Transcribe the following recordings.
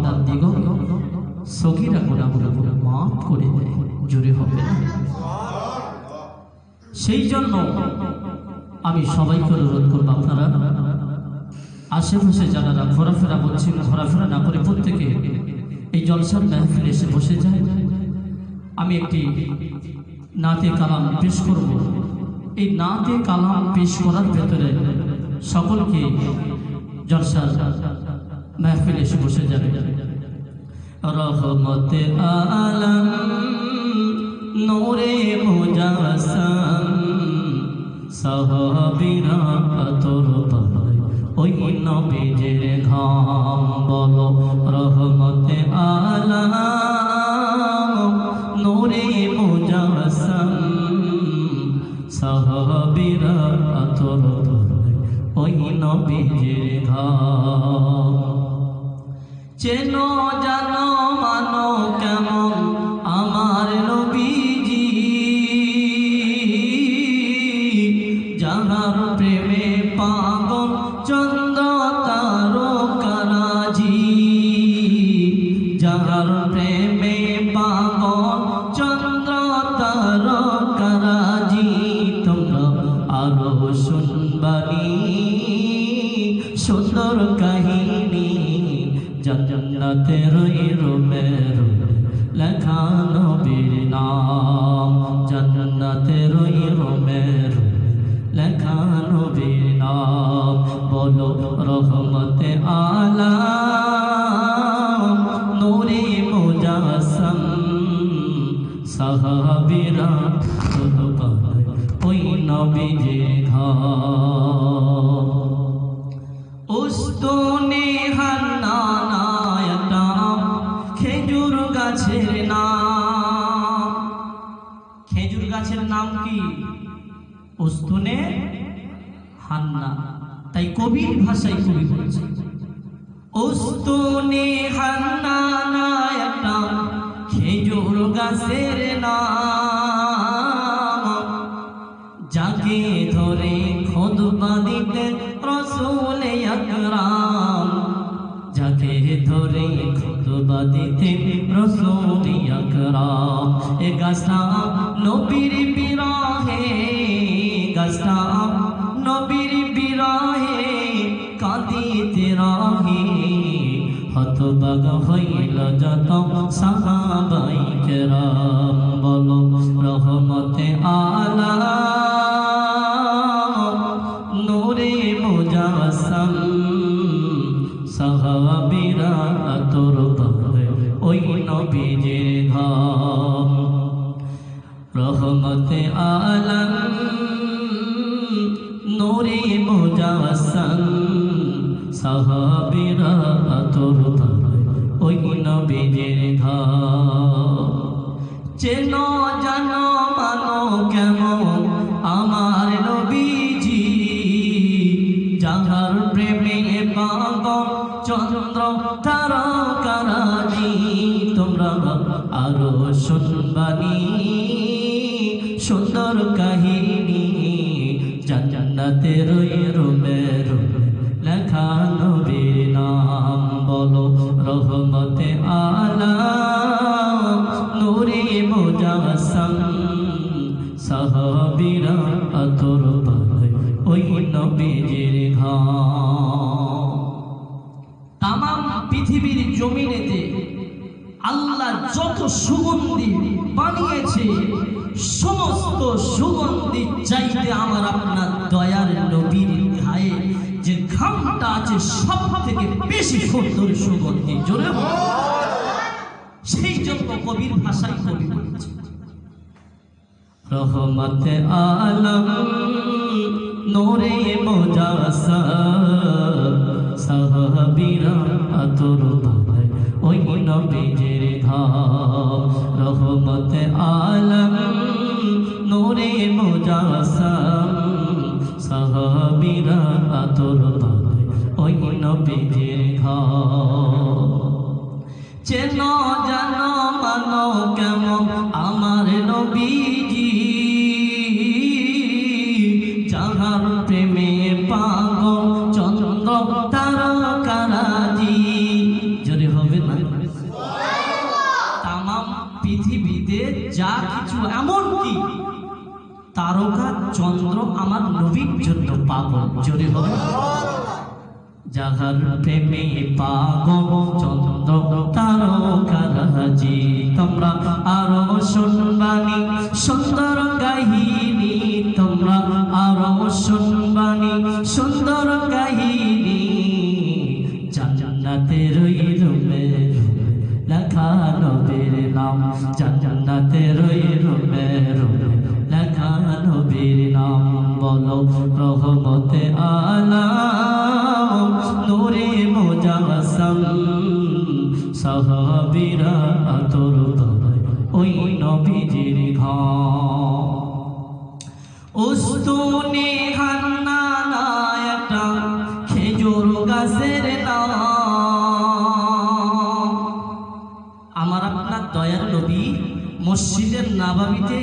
বান্দাদিগণ সগীরা গুনাহগুলো মাফ করে দেয়। জোরে হবে না? সেই জন্য আমি সবাইকে অনুরোধ করব, আপনারা আশেপাশে যারা ঘোরাফেরা করছেন ঘোরাফেরা না করে প্রত্যেকে এই জলসার মাহফিলে এসে বসে যায়। আমি একটি নাতে কালাম পেশ করব। এই নাতে কালাম পেশ করার ভেতরে সকলকে জলসার মাহফিলে এসে বসে যাবে। রহমতে আলম নূরে মুজাসসাম সাহাবীরা তোর পায় ওই নবীজির ঘাম। বলো রহমতে আলম নূরে মুজাসসাম সাহাবীরা তোর পায় ওই নবীজির ঘাম। চেনো জানো মানো কেমন আমার নবীজি, যাহার প্রেমে পাগল চন্দ্র তারকারাজি, যাহার প্রেমে পাগল চন্দ্র তারকারাজি। তোমরা আরো শুনবানি সুন্দর কাহিনী, জান্নাতের রুমের লেখা নবীর নাম, জান্নাতের রুমের লেখা নবীর নাম। বলো রহমতে আলম নূরে মুজাসসাম সাহাবীরা তোর পায় ওই নবীজির ঘাম। উস্তুনে হান্নানা একটা খেজুর গাছের নাম। খেজুর গাছের নাম কি? উস্তুনে হান্না। তাই কবির ভাষায় কবি বলছে উস্তুনে হান্নানা একটা খেজুর গাছের নাম, যাকে ধরে খুতবা দিতেন রাসূল আকরাম, যাকে ধরে খুতবা দিতেন রাসূল আকরাম। এ গাছটা নবীর বিরহে, গাছটা নবীর বিরহে কাঁদিতে রহে। হতবাগা হইল যত সাহাবাই কেরাম। বলো রহমতে আলম নূরে মুজাসসাম সাহাবীরা তোর পায় ওই নবীজির ঘাম। রহমতে আলম নূরে মুজাসসাম সাহাবীরা তোর পায় ওই নবীজির ঘাম। চেনো জানো মানো কেমন আমার নবীজি, যাহার প্রেমে পাগল চন্দ্র তারকারাজি। তোমরা আরো শুনবানি সুন্দর কাহিনী, জান্নাতের রুমের লেখা নবীর নাম। বলো রহমতে আলম নূরে মুজাসসাম সাহাবীরা তোর পায় ওই নবীজির ঘাম। তামাম পৃথিবীর জমিনেতে আল্লাহ যত সুগন্ধি বানিয়েছে, সমস্ত সুগন্ধি চাইতে আমার আপনার দয়ার নবীর গায়ে যে ঘামটা আছে সব থেকে বেশি সুন্দর সুগন্ধি। জোরে সেই জন্য কবির ভাষায় কবি বলছে রহমতে আলম নূরে মুজাসসাম সাহাবীরা তোর পায় ওই নবীজির ঘাম। রহমতে আলম নূরে মুজাসসাম সাহাবীরা তোর পায় ওই নবীজির ঘাম। চেনো জানো মানো কেমন আমার নবীজি, যাহার প্রেমে পাগল চন্দ্র তারকারাজি। জোরে হবে না? পৃথিবীতে যা কিছু এমন কি তারকা চন্দ্র আমার নবীর জন্য পাগল। জোরে হবে যাহার প্রেমে পাগল চন্দ্র তারকারাজি। তোমরা আরো শুনবানি সুন্দর কাহিনী, তোমরা আরো শুনবানি সুন্দর কাহিনী। জান্নাতের ওই রুমে লেখা নবীর নাম, জান্নাতের ওই রুমে লেখা নবীর নাম। বলো রহমতে আলাম নূরে মুজাসসাম, সাহাবীরা তোর ওই নবীজির ঘাম। উস্তুনে হান্নানা একটা খেজুর গাছের নাম। আমার আপনার দয়ার নবী মসজিদের নাবাবিতে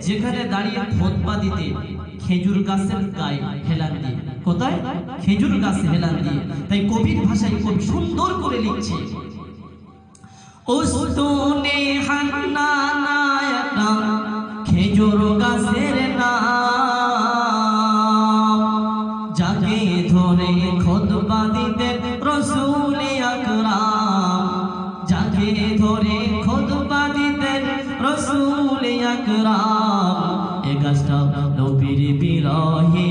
যেখানে দাঁড়িয়ে খুতবা দিতে খেজুর গাছের গায়ে হেলান দিয়ে, কোথায়? খেজুর গাছে হেলান দিয়ে। তাই কবির ভাষায় খুব সুন্দর করে লিখছে, উস্তুনে হান্নানা একটা খেজুর গাছের নাম, যাকে ধরে খুতবা দিতেন রাসূল আকরাম, যাকে ধরে খুতবা দিতেন রাসূল আকরাম। এ গাছটা নবীর বিরহে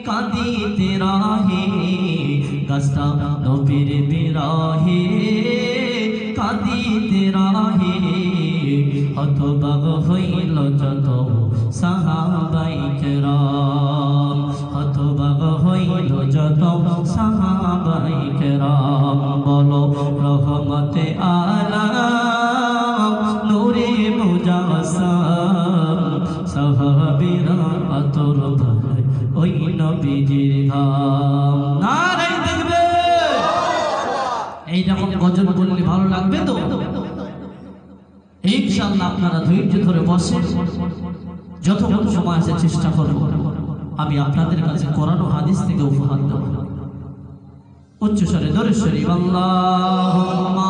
কাঁদিতে রহে, গাছটা নবীর বিরহে কাঁদিতে রহে। হতবাক হইল যত সাহাবাই কেরাম, হতবাক হইল যত সাহাবাই কেরাম। বলো রহমতে আলাম নূরে মুজাসসাম, সাহাবীরা তোর ওই নবীজির ঘাম। নারে তাকবীর। এই রকম গজল বললে ভালো লাগবে তো? ইনশাআল্লাহ আপনারা ধৈর্য ধরে বসেন, যতক্ষণ সময় আছে চেষ্টা করব আমি আপনাদের কাছে কোরআন ও হাদিস থেকে উপহার দেব। উচ্চ স্বরে দরুদ শরীফ আল্লাহুম্মা